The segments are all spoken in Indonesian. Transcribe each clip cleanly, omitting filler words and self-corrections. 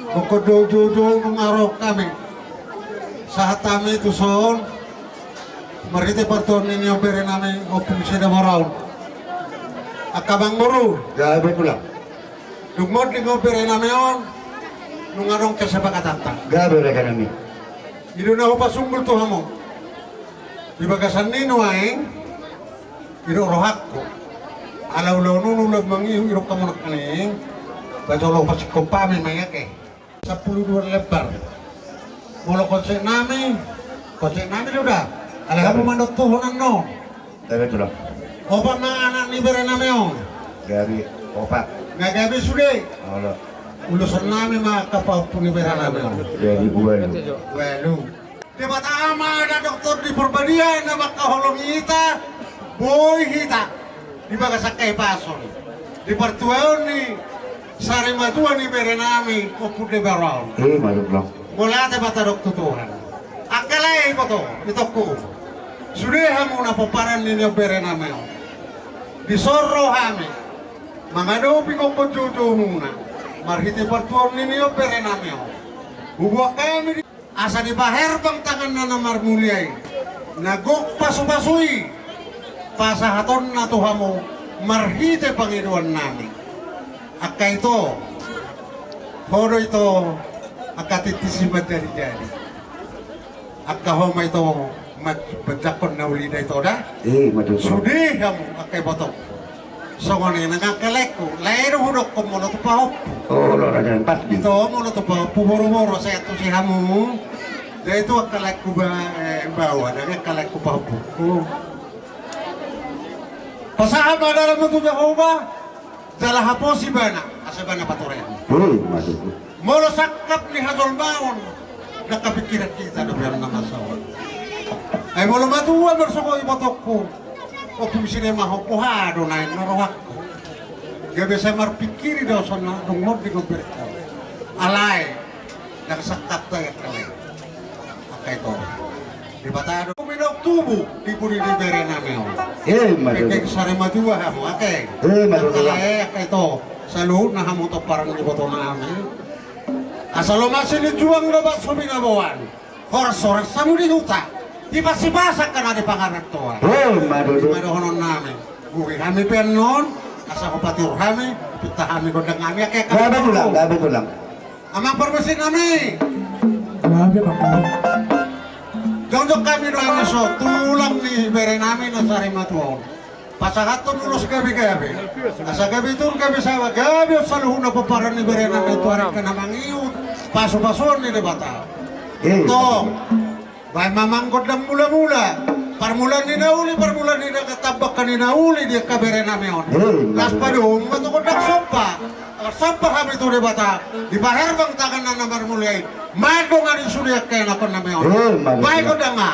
Mengkodojo-jo mengarok kami. Saat kami itu son, meriti pertuan ini opere nami opung sida maraun. Akabang muru. Gabi pulang. Dumod di opere nami on, nungarong kesepakatan ta. Gabi rekan kami. Ido na upa sunggul to hamo. Di bagasan nino aing, ido rohakko. Alaw-law nunulag mangiyo, ido kamunak kaning. Bacolo pa si kompami mayake. 12 lebar. Mula konsep nami udah. Ala kamu mandot tuhunan no. Gabi pulang. Opa na anak ni bere nami on. Gabi opat. Nggak gabi sudah. Allah. Ulusan nami makapau ni bere nami on. Gabi bulan. Walu. Di mata ama ada dokter di perbadian na makaholong kita. Boy kita. Di bagasakai pason. Di pertuaon ni sari matua ni bere nami koput de barau. Madu pulang. Mula te bata dokter Tuhan. Akalai boto itokku. Sudah hamu na paparan ni bere nami on. Disorro hami. Mangadopi ko kujuju muna. Marhiti pertuaon ni bere nami on. Hubwa kami asa di baher bang tangan na namar muliay. Nagok pasu-pasui. Pasahaton na tuhamu. Marhiti Panginoon namin. Aka ito, horo ito, akatitisiman dari-dari. Aka homa ito, magbajakon na uli na ito na. Madu pulang. Sudi kamu, akay botok. So ngani nangakalek ko, lairo hudok ko muna ito pa hop. Oh, lora dan empat. Ito muna ito pa, pumuro-muro sa ito si hamu. Dahil ito akalek ko ba, bawa, nangakalek ko pa hop. Pasahaba dalam bentuk Jehovah, dalam hapo si bana, asa bana paturen. Madu. Molo sakap ni hadol baon, nakapikiran kita dengan nama sawan. Ay molo matua bersoko ibotokku, o pumisine mahopohado na narawakko. Gabi saya marpikiri daw sa nungod di goberto. Alay, nagsakap tayo kalay. Akay to. Di batado minok tubo, di puri di bere namin. Madu. Kaya sari matua hamo, akay. Madu pulang. Akay to, sa luhod na hamo to parang iboto namin. Asal masih dijuang dapat suminabawan. Horas-horas samu di huta. Di basi-basak ka na di pangarap to. Madu. Di madohonon namin. Buwi kami penon, asa ko patur kami, pita kami gondang kami, kaya kami. Gabi pulang. Amang permesin kami. Grabe Pak. Jongjok kami doang so, tulang nih bere namin na sari matuon. Pasahat to nulos gabi-gabi. Asa gabi tur gabi sawa, gabi sa luhun na paparan ni bere namin tuarin ka na mangiut. Paso-pason ni debata. Ito, bay mamangkot ng mula-mula. Parmulan ni nauli, parmulan ni nakatabak ka ni nauli, di kabere namin. Las pa doon, matukot ng sopa. Sampah kami itu di bata, di bahar bang tangan na namar mulai. May ko nga rin suriyak kayo na kon na mayon. May ko na nga.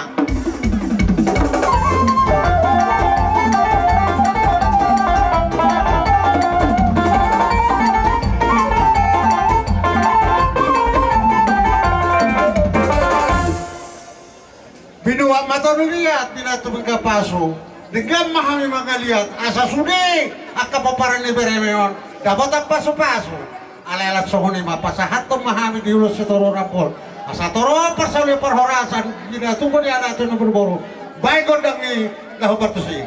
Binuwa mata nilihat, binatubing kapaso. Dengan mahami mga lihat, asa sudi, akapaparan ni Beremeon. Dapat ang paso-paso. Alalat sa huni, mapasahat itong mahami di ulos si Toro Rampol. Asa Toro, pasali parhorasan, ginatungko niya natin ng berboro. Baikon dang ni Lahubartusi.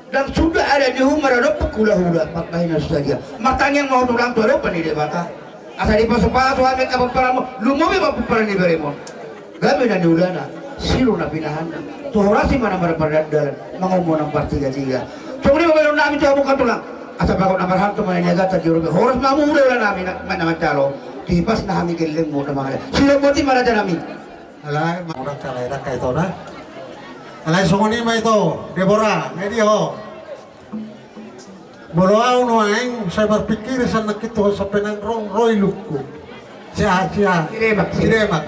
Dan sudah ada di humar ada pekula-hula pakainya saja. Matanya mau tulang tuh ada panide bata. Asa di pasu-pasu ame kapaparamu, lumawi papaparan ni beremo. Gabi na ni ulana, siro na pinahan na. Tuhorasi mana dalan, mangumo ng partiga-tiga. So kung di ba mayroon namin sa bukan tulang, asa bakot na marahang tumaniniagat sa Europe. Horas mamula ulan namin naman talo. Tipas na kami kiling mo na mga. Sila mo ti marada namin. Alay, murang kalairak kayo ito na. Alay, sunguni mo ito, Deborah, ngedi ho. Bulaw no aing saya berpikir sa nakito sa penangrong Roy Luko. Siya. Siremak.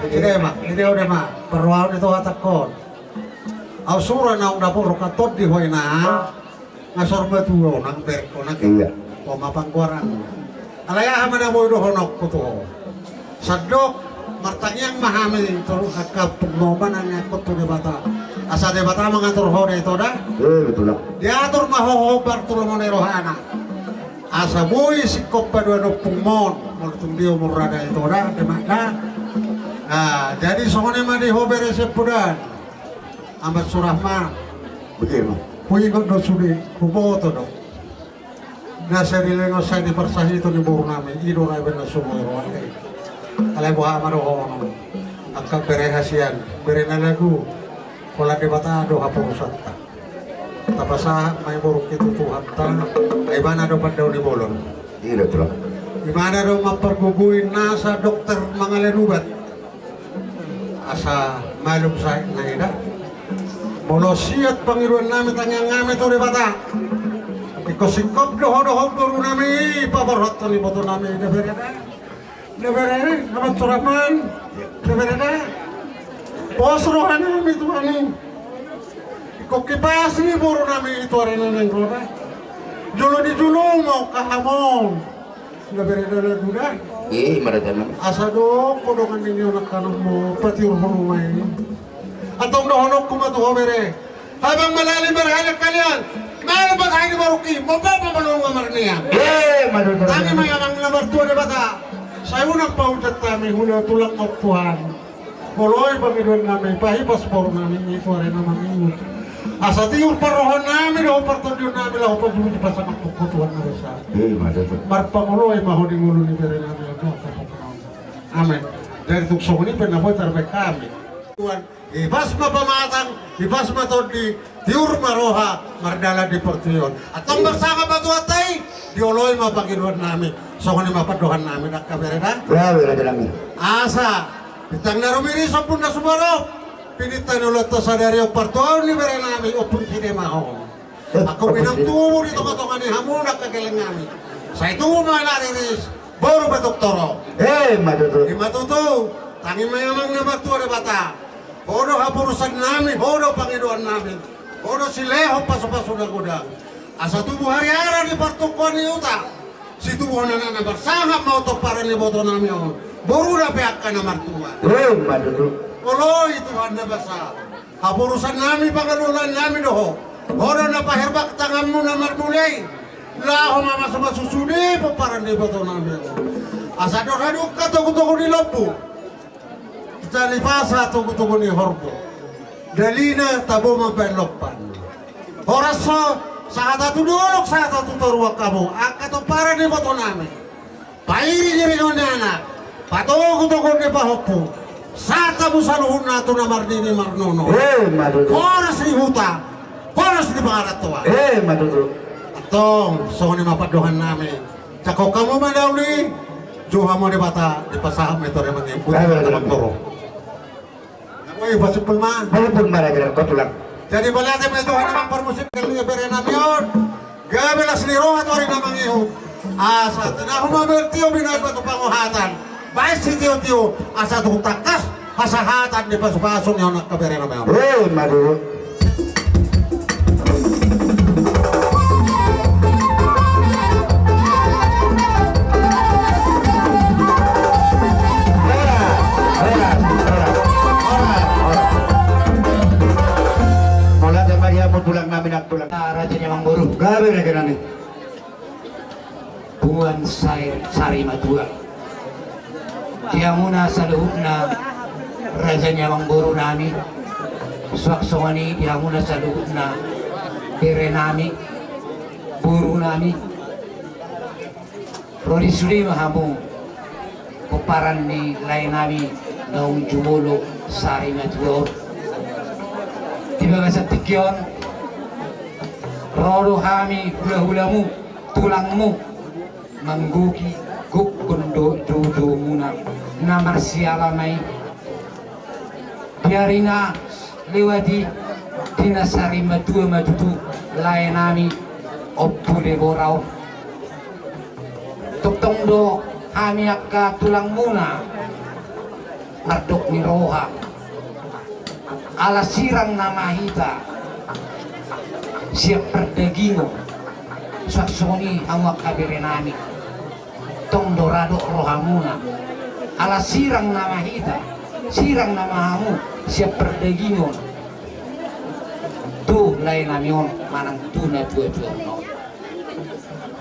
Hindi ho ma. Perwaw nito hatakon. Ausura na ang napuro katod di hoy na. Ngasor batuo ng berko na Iya. o mapangkuaran. Alayahan man na mo honok ko to. Sadok, martanyang mahamil ito kakapugnoban ang yakot to di bata. Asa di bata mga turho na ito da? Betul lah. Diatur mahohobar tulungan ni Rohana. Asa mo'y sikop pa doon ng pumon. Multung diyo murada ito da, di mana? Jadi soalnya mah di hober sepudan. Amat surahman. Begitu. Puyi kok do sudi, kuboto do. Nasa dilengo sa di persahito ni buho namin, ido na iba na sumoy rohane. Alay buha marohono. Ang kaberehasian, bere na lagu. Wala di bata do hapurusan ta. Tapasa may buruk itu Tuhan ta. Ay ba na do pandaw ni bolon. Iya betul lah. Gimana do maperguguin na sa dokter mga lenubat. Asa malum sa na ida. Molosiat pangiruan namin tanyang ngamin to di bata. Ikosingkop doho-doho turu namin. Paborot to ni boto namin. Neverere, naman turaman. Neverere. Posrohan namin ito ano. Ikokipas ni buro namin ito rin ng roda. Julo di julo mo kahamon. Neverere na duda. Iya, marada naman. Asa do, kodongan ninyo nagtanong mo, pati urumay. Atong nahonok kumatuho bere. Habang malalim berhalag kalian, Mana ba tayo ni Maruki? Mababa manong marniya. Madudro. Tani mayamang nomor 2 na bata. Sa unang paujat kami, hula tulang magpuhan. Muloy Panginoon namin, pahibas po namin ito rin naman ingot. Asa tiyong parohan namin, o partudyon namin, o pagsulit pa sa magpukutuhan na basa. Madudro. Marpanguloy, mahuling ulo ni Bere namin, amen. Dari tukso ko ni penaboy tarbay kami. Tuhan, ibas mapamatang, ibas matodi, tiur maroha, mardala di portuyon. At ang bersama batu atay, dioloy mapanginoon namin. So kung mapaduhan namin at kabereda. Grabe na namin. Asa, pitang narumiri sa pun na sumaro. Pinitan ulit to sa daryo partuaw ni Bere namin, o pun kinemaho. Ako pinagtubo dito katongan ni hamunak kagaling namin. Sa ito mo mga nariris, baru ba doktoro? Madudro. Di matuto, tangi mayamang na magtuwa na bata. Hodo hapurusan namin, hodo Panginoon namin. Hodo si Leho paso-paso na gudang. Asa tubuh hari-hari di partukuan ni Uta. Si tubuh na na bersahap mau to para ni boto namin yun. Baru na pihak ka na martuwa. Madudro. Oloy Tuhan na basa. Hapurusan namin pangalunan namin doho. Hodo na paherbak tangan mo na marmulay. Laho mama sama susuni paparan di boto namin. Asa doraduk ka tugu-tugu ni Lopo. Kita lipasa tugu-tugu ni Horbo. Dalina tabo mabenlopan. Horaso sa tu dulok sa tu taruak kamu. Akato para di boto namin. Pairi diri ni anak. Patugu-tugu ni Pahopo. Sa tabu saluhun na tu na marnini marnono. Madudro. Horas ni Huta. Horas ni Pangaratuan. Madudro. Tong, so ni mapaduhan namin. Tsako kamu madawli, juha mo di bata, di pasaham ito rin mga ibu, Ay, wala na naman. magturo. Naku, iba si Pulma. Malapun maragin ko tulang. Jadi balate mo ito, hanamang parmusip, kalinga bere namin yun. Gabi las ni Roha, ito rin namang iho. Asa, tinahumamir tiyo, binay ba ito panguhatan. Baik si tiyo-tiyo, asa itong takas, hasahatan di pasupasong yun, nakabere namin yun. Madudro. Mula sa Maria mo tulang namin ang tulang. Raja niya mang buru. Grabe na namin. Buwan Sari Madura. Dia muna sa loob na Raja Nyawang Buru nami. Swaksongani dia muna sa loob na Bere nami. Buru nami. Rorisuri mahamu. Kuparan ni lain nami naung jumulo Sari Madura. Tiba sa tikyon. Roro hami hula-hulamu. Tulangmu. Mangguki guk kundo jojo muna na marsiala may biarina lewati dinasari madua madudu lain nami opule borau tuktong do kami akka tulang muna mardok ni roha ala sirang nama hita siap perdagingo saksoni awak kabire nami tong dorado rohamuna ala sirang nama hita sirang nama hamu siap perdagingon tu lain namion manang tu na dua-dua no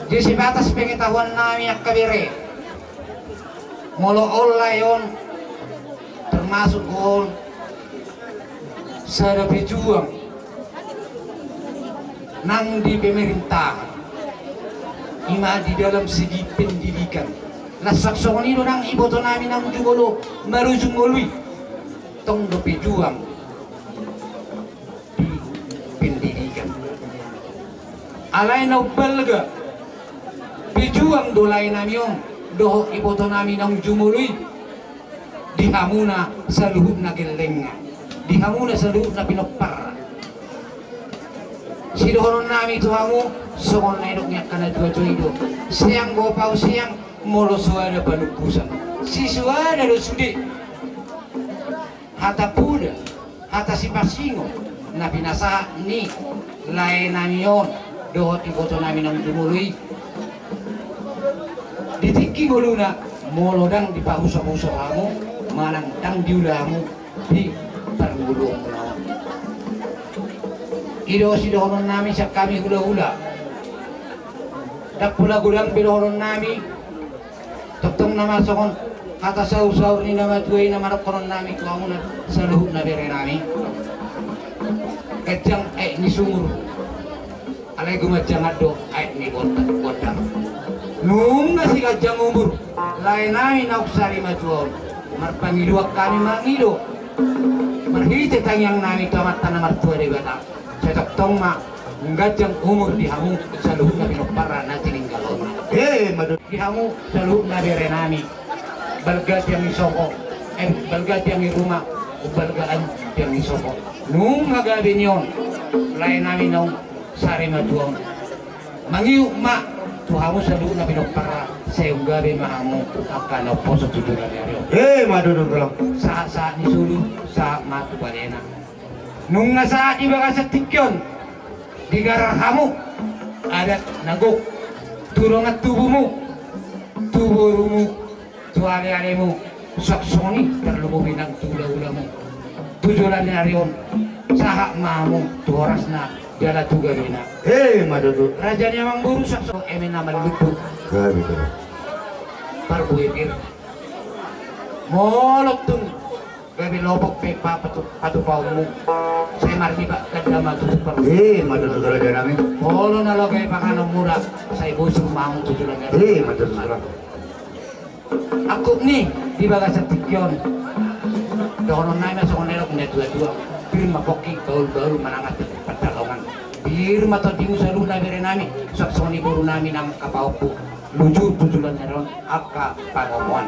di sebatas pengetahuan nami ak kabire molo olayon termasuk on sada pejuang nang di pemerintahan ima di dalam segi pendidikan lasaksoni do nang iboto namin ang jugolo marujung ngolui tong do pejuang di pendidikan alay na balga pejuang do lain namin do iboto namin ang jumului di hamuna sa luhub na gelenga di hamuna sa luhub na pinopara sidohonon namin ito hamu sokon na idok niya kana dua-dua itu siang gopau siang molo suara panukusan si suara do sudi hata puda hata si pasingo na pinasa ni lain namion dohot iboto namin ang dumului ditiki goluna molo dang dipahusap-husap kamu manang dang diulamu di pargulong Ido si dohonon nami sa kami hula-hula. Dak pula gulang bidohonon nami. Totong nama sokon kata saur-saur ni nama tuai nama rokonon nami tuamu na sa luhut na bere nami. Kacang ni sumur. Alay gumajang ado ni bodang. Nung na si kajang umur. Lain nami na uksari majuon. Marpangiluak kami mangido. Marhite tangyang nami tamat tanah martua di batang. Saya tong ma ngajang umur di hamu sa luhut na binopara na tininggalon. Madud. Di hamu sa luhut na bere nami. Balgat yang isoko, balgat yang di rumah, balgaan yang isoko. Nung magabi niyon, lain namin nung sari maduong. Mangiu ma, tuhamu sa luhut na binopara sa iyong gabi mahamu akan na po sa tutulan niyo. Madud lang. Sa ni sulu sa matu balena. Nung nasa iba ka sa tikyon, di garahamu ada nagok turong at tubumu, tuburumu, tuwali-alimu, saksoni terlubungin ng tula-ula mo. Tujulan ni Arion, sahak mamu, tuoras na, jala tugabi na. Madud. Raja niya mang buru sakso, emin na malulupot. Grabe ka. Parbuitir. Molot tun. Gabi lobok pe patupaw mo. Saya marti ba kada matutupan. Madud talaga namin. Molo na logay pa ka ng mura. Sa ibusong maamong tutulan nga. Madud talaga. Ako ni, di ba ka sa tikyon? Doon na na sa kanila kung dua-dua. Pirma koki, baul-baul, manangat patalawan. Pirma to di mo sa luna bere nami. Saksoni guru namin ang kapaupo. Lucu tutulan niya ron. Aka pangomuan.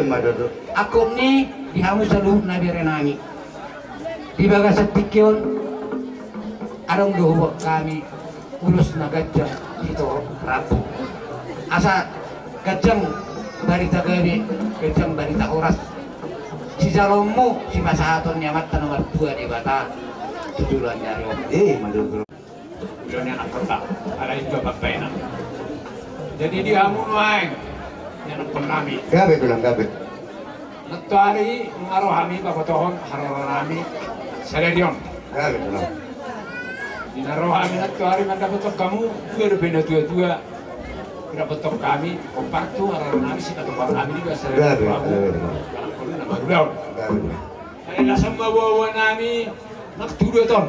Madud. Ako ni, di hamu sa luhut na bere nami. Di ba ka sa tikyon? Anong luhubak kami? Ulos na gajang dito, rapo. Asa gajang barita gabi, gajang barita oras. Si Jalommu, si Masahaton Nyamat nomor 2 di Bata. Tujulan niya rin. Madud. Yun ang kota, alay ito pagpainan. Jadi di hamu nuaing, yan ang punami. Grabe ko lang, grabe. Nagtuari, ng araw kami, pakotohon, hararan kami, sa ledyon. Grabe ko lang. Dinaraw kami nagtuari, mandapotok kamu, pero pinatua-tua. Pinapotok kami, komparto, hararan kami, sinatupang kami, di ba sa ledyon. Grabe, Kamu, grabe. walang kulo na magulaw. Grabe ko. Kaya lasang mawawa namin, nagturuton.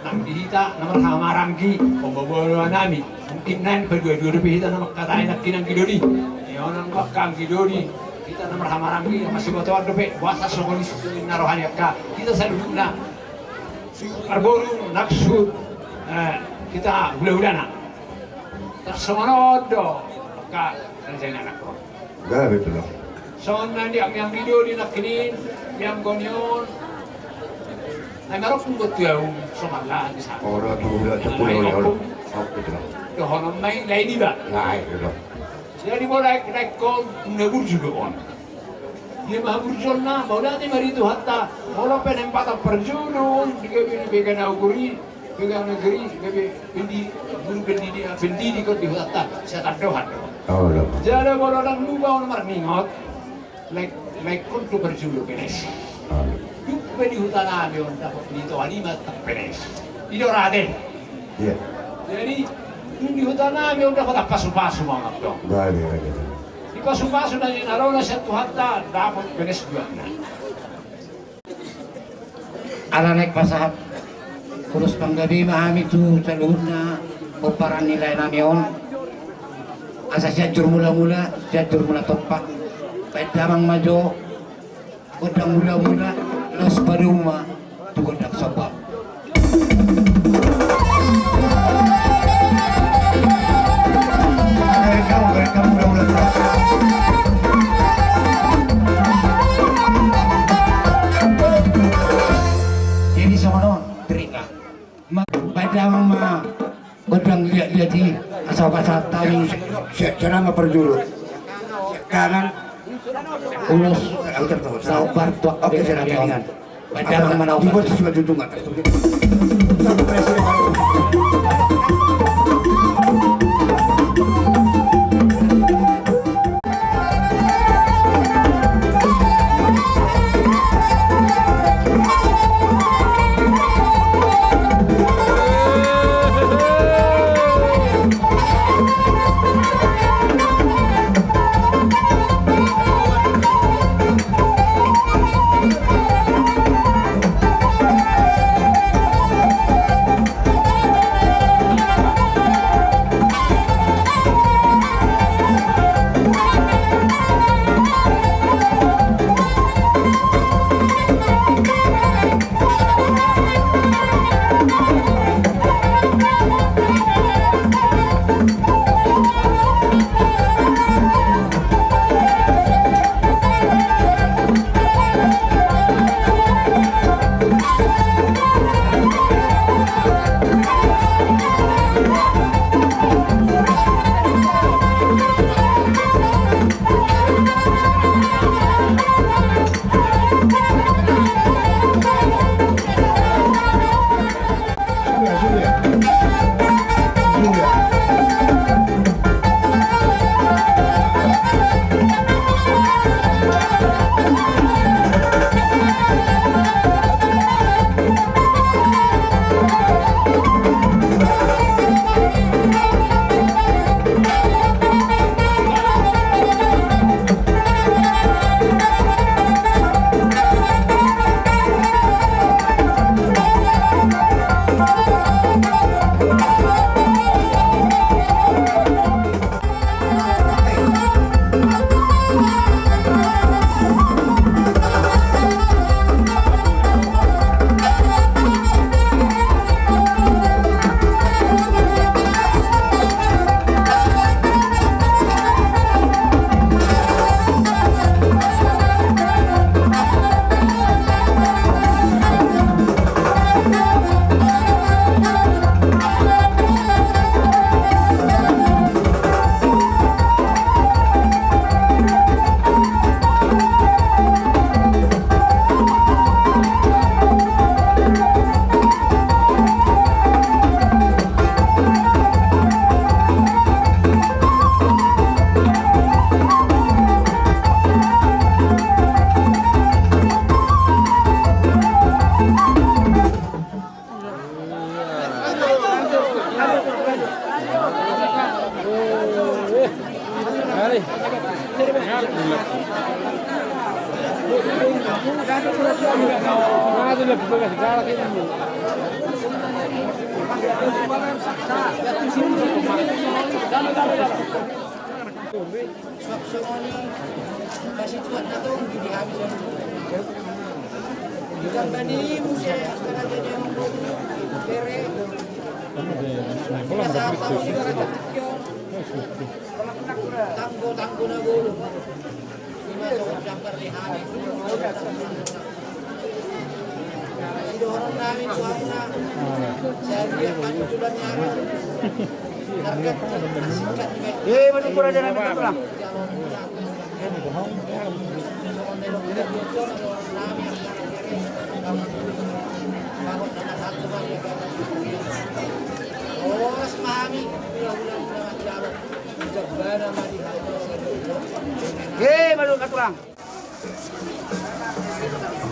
Nang dihita, na marhamaranggi, o mawawa namin. Mungkin na, pagdua-dua dihita na makatayin at kinang gidori. Iyon ang makang gidori. Kita na marhamaranggi, masih batuan dope, wasa sokolis narohani ka. Kita sa dulu na. Arboru, naksud, kita hula-hula na. Tersemanod do, maka nandiyan anak ko. Grabe ko lang. So nanti ang gidori nakinin, yang gonyon. Ay meron kong gotyaw sumalaan sa akin. Ora tulo sa pulo ulo. Okay lang. Doon may lain iba. Ngai ko. Jadi mo like ko nagurjo doon. Dia mahaburjol na, mula ni marito hatta, mula penempatan perjulun, dia binibigyan na uguri, bigyan na geri, gabi guru pendidi ko di hatta, sa tadohan. Oo lang. Jadi mula nang lubaw na marningot, like kunto perjulo penes. Yung pwede hutan namin yun, dapat dito halimat ng penes. Dito rade. Iya. Jadi, yung di hutan namin yun, dapat paso-paso mga kapto. Grabe, grabe. Di paso-paso na yun, araw na siya tuhata, dapat penes juga na. Ala naik pasahat. Kurus panggabi mahami tu sa luhut na uparan nilai namion. Asa siya mula-mula, siya mula topak. Pahit damang majo, udang mula-mula, los baruma, tukod ang sabab. Kamu udah terus. Jadi sama teringat. Pada mama udang lihat di asal-asal tadi Cara memperjuru. Kanan. ulus Aku tertawa. saubar tuak Oke, saya dengan dengan. pada mana Dibuat sesuai junjungan.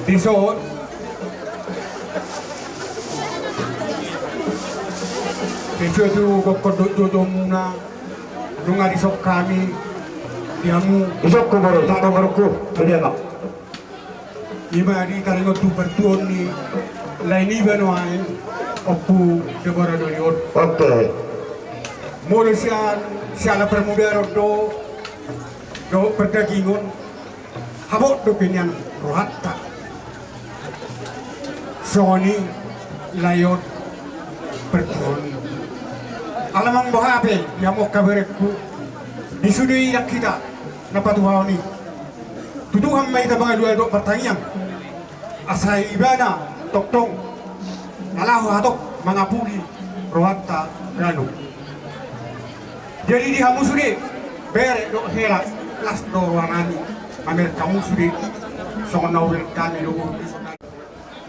Tisod. Tisod itu kodok jodoh muna. Nung arisok kami. Diamu. Isok ko baru, tak tahu baru ko. Kaya mak. Ima di kalingo tu bertuon ni. Lain iba noain. Oku debara doliot. Oke. Mula siya na permuda do. Do perdagingon. Habot do pinyan rohatta. Sony layot bertuon. Alamang bahape yang mau kabarekku disudui yak kita napatuhaw ni. Tuduhan may tabang dua dok pertanyaan. Asai ibana toktong. Alahu hatok mga puli rohatta rano. Jadi di hamu sudi bere do hela las do wanani. Amer kamu sudi songon nawir kami do.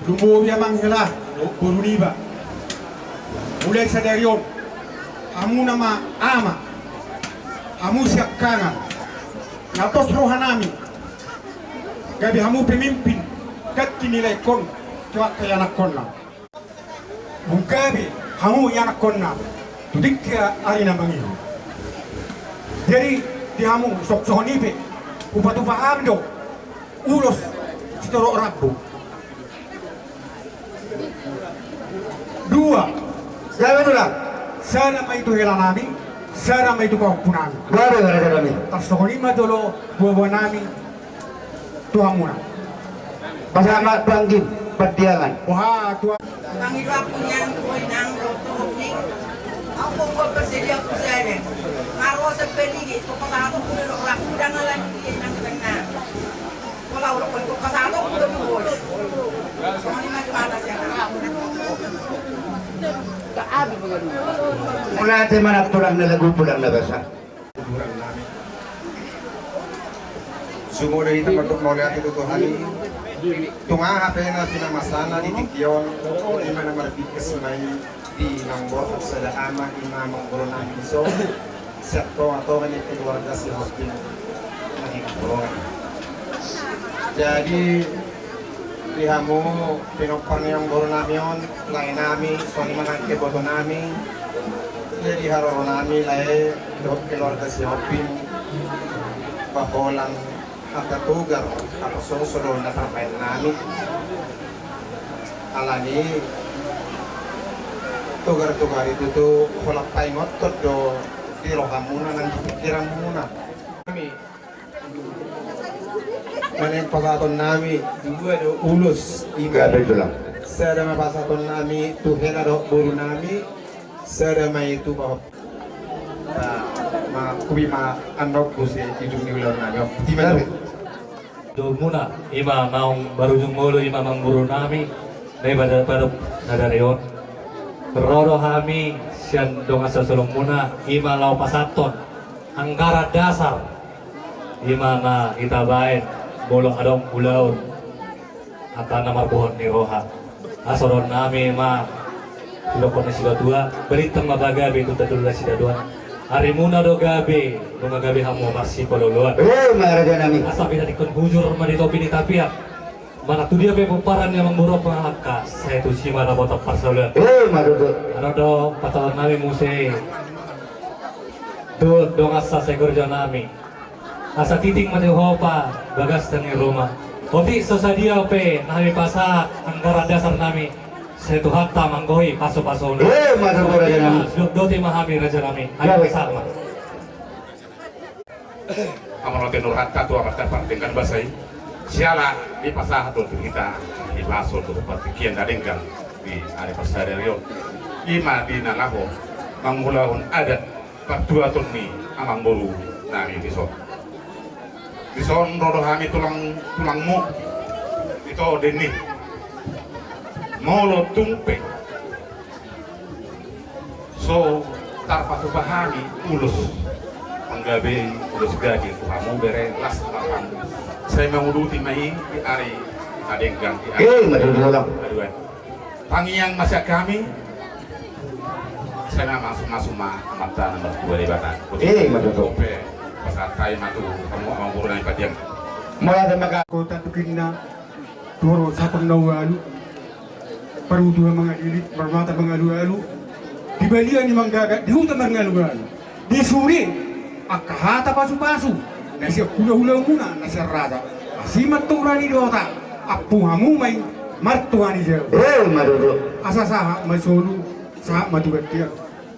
Lumo yamang hela buruniba. Mulai sadarion amu nama ama amu siak kanan natos rohanami gabi hamu pemimpin kat nilai kon coba kaya anak konna mungkabi hamu anak konna tudikya arina mangiho jadi di hamu sok sohonipe upatu pahamdo ulos sitoro rabbu dua Siapa itu lah? sana may itu hela nami sana may itu kapunami Baru gara-gara kami. Tarsohonima dolo buah nami tuhamuna Pasama bangkit padiangan. wah tuha Ang hirap ko niyan po ng rotohopnik. Ako po bersedia po sa amin. Maro sa penigit, kung kasama ko na rin, kudang na lang ng katang. Wala ulo ko, kung kasama ko na rin. So, hindi magkakata siya. Mula natin manap tulang na lagu pulang na basa. Sumuro ito magmula ito tuhani. Tunga hape na pinamasana di tikyon. Di man marbikas may di nambor at sa laama imamang guro namin iso. Sekto ato kanya keluarga si Hostin. Nahingapulungan. Jadi lihamu pinopang yung guro namin lain namin suami manang keboto namin. Jadi haro namin lain doon keluarga si Hostin. Paholang akatugar atau sosoro na trapain namin alani tugar-tugar itu tuh kolak paingot do diroham muna nang pikiran muna kami manen pasaton nami dua do ulus Gabi itu lang. sada mapasaton nami tuhena do buru nami sada may itu bahwa ma kubi ma andok kusi ujung ni ular nami di mana do muna ima maung barujung mulu ima mangguru nami may pada nadareon rodo hami sian dong asal sulung muna ima lau pasaton anggara dasar ima na itabain bolong adong pulau akan namar pohon ni roha asoron nami ma silokon na sila dua beritang mabagabi itu tadula sila dua hari muna do gabi bunga gabi hamu masih pololuan Maharaja namin. asa bisa dikon bujur manito pinitapia mana tu dia pe pemparan yang memburuk pengalaka saya tu si mana bota parsaluan Marudo. ano do patalan nami muse tu dong asa segor nami asa titing matihopa bagas dan Roma. Oti sosadia pe nami pasak anggaran dasar nami. Setuhat tamanggohi paso-paso. Masuk raja nami. Doti mahami raja nami. Ya, Ayo weh. sama. Amanote nurhatta tu amat dapat dengan basai. Siala di pasah tu kita di baso tu partikian dadengkan di area pasar Riau. Ima di nalaho mangulahun adat partua ni amang bolu nami biso. Bison rodo kami tulangmu itu deni molo tumpe so tarpatu bahami ulus menggabe ulus gadi kamu bere las makan saya menguduti mai di hari adenggang di hari Madudulong. aduan pangiang masa kami saya masuk mata nomor 2 di Batan Madudulong. pasal kai matu kamu amang buru nang padiang Mula sa maka. Kota Tukinna, Toro sa pangnawalu, paruduha mga ilit, marmata mga alu-alu, di balian ni manggagat, di huta mga alu-alu, di suri, akahata pasu-pasu, na siya hula-hula muna, na siya rada, asimat turani di otak, apuhamu may martuani siya. Madudulong. Asa-saha, may solo, saha matugat dia.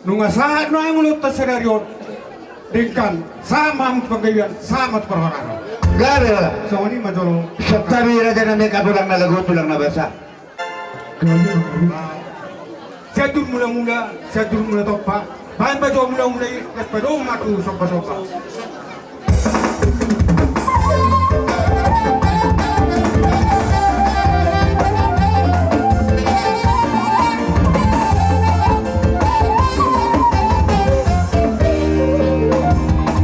Nung asahat na ang ulot sa senaryo, dengkan, sama ang pagkayan, sama at parharara. Grabe wala. So, ini majolo. Sa tabi raja nami katulang na lagu tulang na basa. Saya dur mula-mula, saya dur mula topa. Bahan baju mula-mula ini, kas pedong matu sopa-sopa.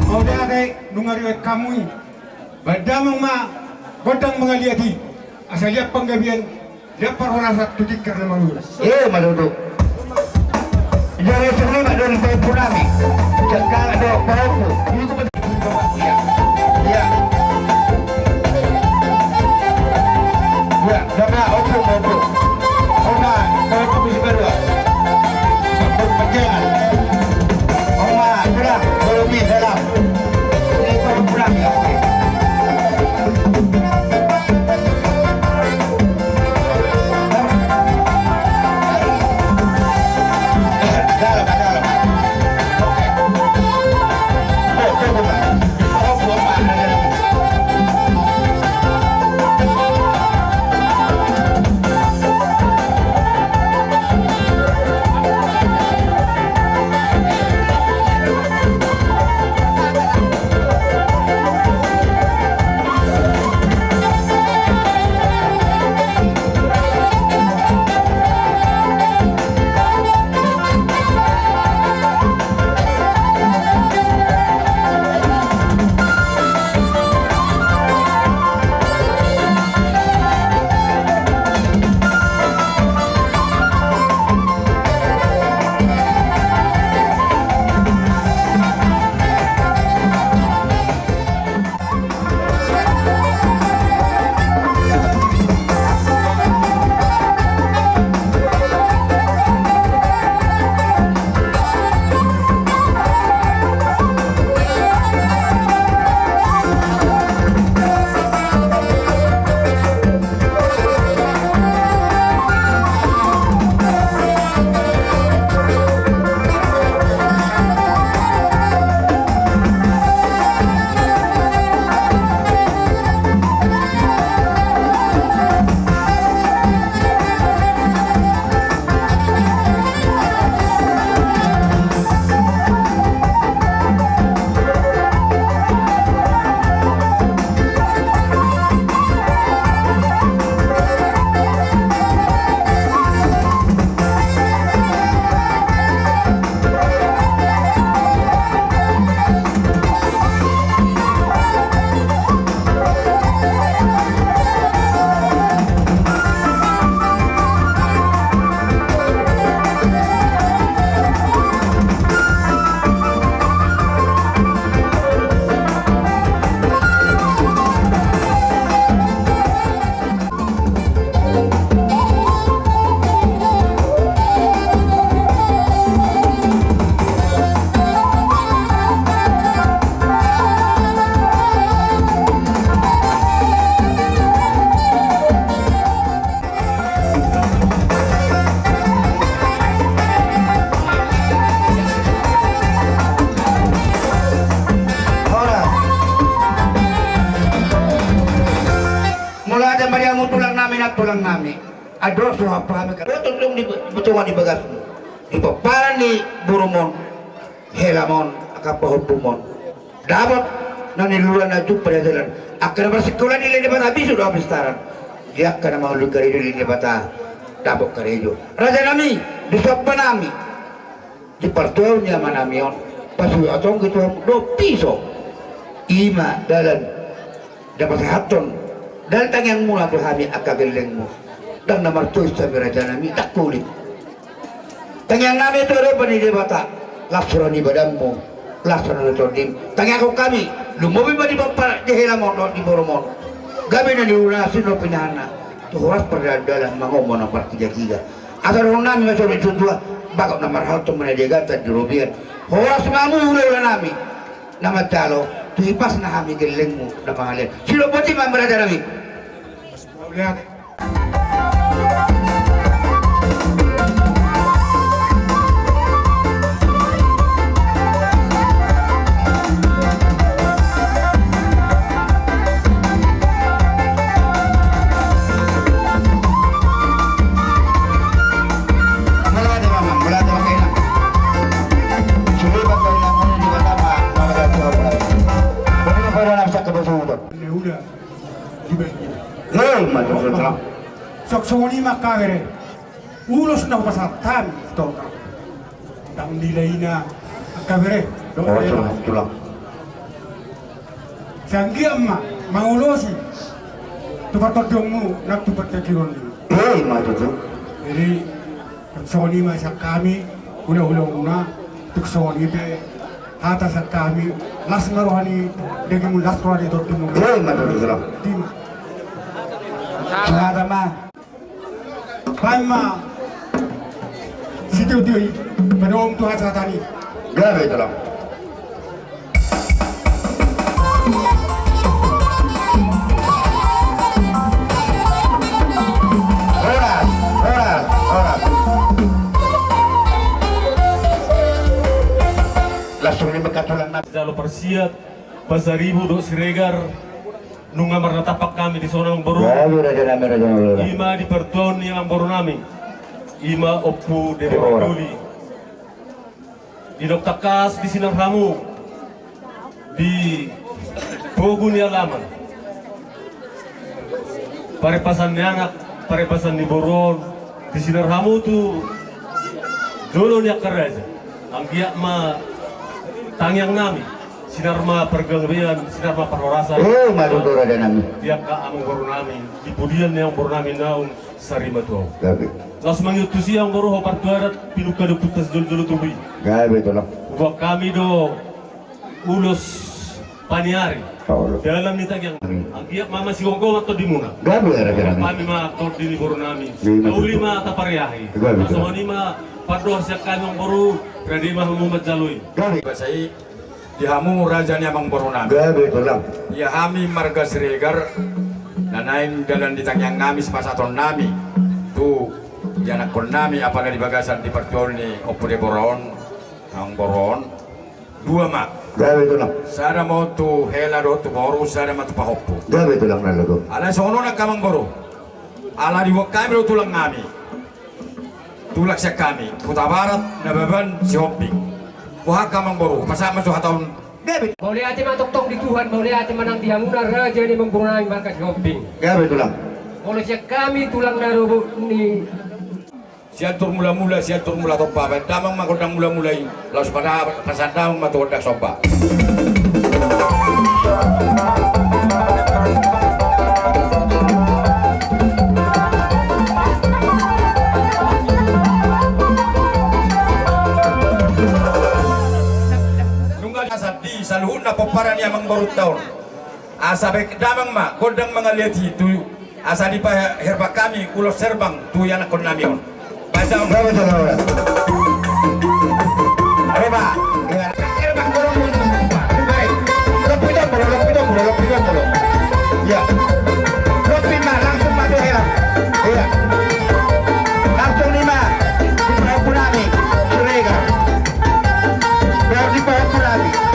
Mau dia ada nungari kamu ini. Badamang ma, godang mga liati. Asal lihat penggabian, lihat parorasat tutik karena mangur. Madudulong. Dari sini mak dari saya punami. Cakap ada bau. Ini tu betul. Ya. Ya. Ya, dah okey. Ona, kau tu bisa berdua. Berpanjangan. Oma, pulang. Berumi dalam. Ini kau pulang ya. Okey. Dalam. Okey. Oh, coba. tulang nami adro suha pahami ka tutong di butuan di bagas di paparan ni burumon helamon akapahupumon dapat naniluran na juk pada jalan akan bersekulan di lini bata bisu doa pestaran dia akan maulud karejo di lini bata dabok karejo raja nami di sopan nami di pertuan ni manamion pasu atong gitu do piso ima dalan dapat haton dan tangyang mula berhami akagelengmu dan nomor tuh raja nami tak kulit tangyang nami itu ada penidi bata lapsuran ibadahmu lapsuran itu tangyang aku kami lumobi ba di bapak di helamon di boromon gabi na diulasin no pinahana tuh horas perdadalan mangomon ang partiga-tiga asal orang nami masuk di tuntua bakal nomor hal tuh menediagatan di rubian horas mamu ulah nami nama calo tuhipas na kami gelengmu na pangalan sino po si mambrada nami Lihat. Ya udah. Gimana? Sok soni makagere. Ulos na pasatan to. Dang nilai na kagere. tulang Sanggi amma mangulosi. Tupat todongmu nak tupat tekiron. Jadi soni masa kami una tuk soni te atas kami las ngarohani dengan las rohani todongmu. Tima. Sama Pama situ dia pada om Tuhan satani. gawe tulang Oras. Langsung lima katulang na. Jalo persiap pasaribu do siregar nunga marnatapak kami di sonong baru ima di pertuan yang baru nami ima oppu de duli di doktakas di sinar hamu di pogun alaman parepasan anak parepasan di boron di sinar hamu tu dulu niak kerja anggiak ma tangyang nami sinar ma pergengrian, sinar ma perhorasan. Madu raja nami. Dia ka among baru nami, di pudian yang baru nami naung sarima tuau. Gawe. Las mangyutusi yang baru hopar tuarat pinuka do putas jol-jolo tubi. Gawe tulang. Buat kami do ulos paniari. Dalam nitang yang anggiak mama si Hongkong atau di Muna. Gawe raja nami. Kami ma tol di baru nami. Kauli ma tapariahi. Masoni ma padoh siak kami yang baru radi ma Muhammad Jalui. Gawe. Basai dihamu raja nyamang borunami Gawe tulang. ya hami marga siregar nanain dalan ditangyang nami sepasaton nami tu janak kon nami apalagi di bagasan di perjual ni opo de boron ang boron dua mak Gawe tulang. sada mau tu hela do tu boru sada mau tu pahoppo Gawe tulang nalago. ala sono nak kamang boru ala di wak kami do tulang nami tulak siya kami puta barat nababan si hopping wah kamang boru pasama su hatawon Boleh hati matok-tok di Tuhan, boleh hati menang di Hamuna raja ni mempunyai markas shopping. Gawe tulang. Boleh siap kami tulang narubu ni. Siatur mula-mula, siatur mula topa. Damang makodang mula-mulai. Lalu pada pasan damang matodak sopa. Saluhun na paparan yamang barut taon. Asa baik damang ma, kodang mga liati tu asa di pa herba kami ulos serbang tu yana kon namion. Pada Gawe tulang. herba. Erbang borong mo. Baik. Lopidan bolo. Ya. Lopin ma langsung madu heran. Iya. Langsung lima. Di nami. Surega. Biar di nami.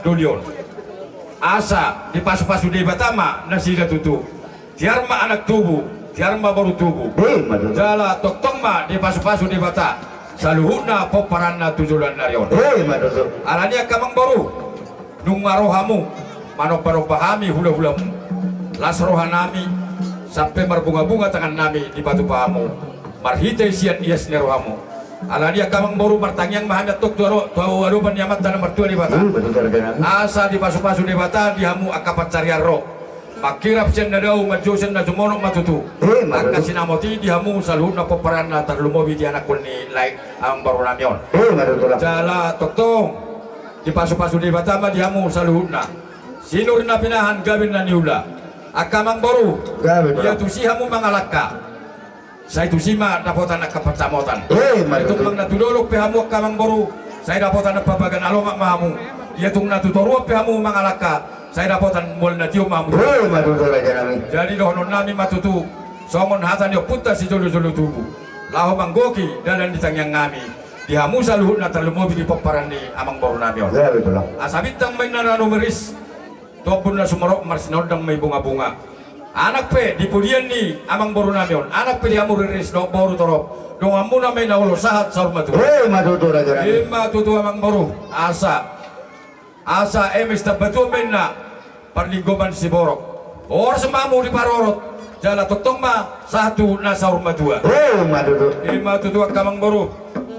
Dolion. Asa di pasu-pasu di Batama nasida tutu. Tiarma anak tubuh, tiarma baru tubuh. Jala toktongma di pasu-pasu di Bata. Saluhuna poparanna tujulan narion. Alania kamang baru. Nung marohamu, manoparo pahami hula-hulamu. Las rohanami sampai berbunga-bunga tangan nami di batu pahamu. Marhite sian ias nerohamu. Alania kamang baru martangyang mahandat tok tuaro aruban yamat tanah mertua di Bata. Asa di pasu-pasu di Bata dihamu akapat cariaro. Makirap sian nadau majusen na sumono matutu. Maka sinamoti dihamu saluhuna poparanna terlumobi di anak kulni laik ang baru namion. Jala toktong di pasu-pasu di Bata dihamu saluhuna. Sinur na pinahan gawin na niula. Akamang baru dia tusihamu mangalaka. Saya itu sima dapotan nak kepercamotan. Itu mang natudolok pehamu kamang baru. Saya dapotan pabagan alomak mahamu. Dia tung natutorua pehamu mangalaka. Saya dapotan mul natio mahamu. Jadi dohonon nami matutu. Songon hatan yo puta si jolu-jolu tubuh. Laho manggoki dalam ditangyang ngami. Dihamu saluhut na terlumobi di paparan ni amang baru namion. Asabitang may nananumeris. Topun na sumarok marsinodang may bunga-bunga. Anak pe di pudian ni amang baru namion. Anak pe di amuriris do baru torop. Dong amuna may naulo sahat sa rumatu. Ima tutu amang baru. Asa emis tabatu menna perlinggoban si borok. Or semamu di parorot. Jala toktong ma satu nasa rumatu. Ima tutu kamang baru.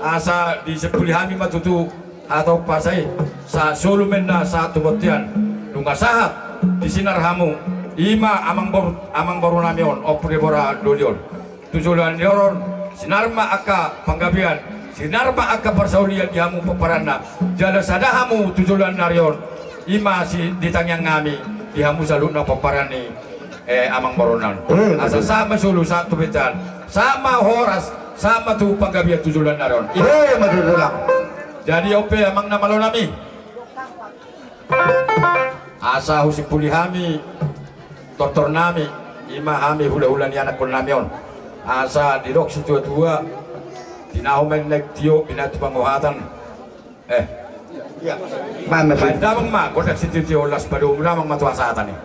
Asa di sepulihami matutu atau pasai sa solo menna satu botian. Dunga sahat di sinar hamu. Ima amang baru namion opre bora dolion tujulan nyoron sinarma aka panggabian sinarma aka persaulian dihamu peparanna jala sadahamu tujulan narion ima si ditangyang ngami dihamu saluna peparani amang barunan asa sama sulu satu betan sama horas sama tu panggabian tujulan narion jadi ope amang namalo nami asa husik pulihami tortor nami ima hami hula-hula ni anak pun namion asa dirok si tua-tua tinahumen nek tio binatu panguhatan Mama damang ma kodak si tio las pada umramang matuasatan ni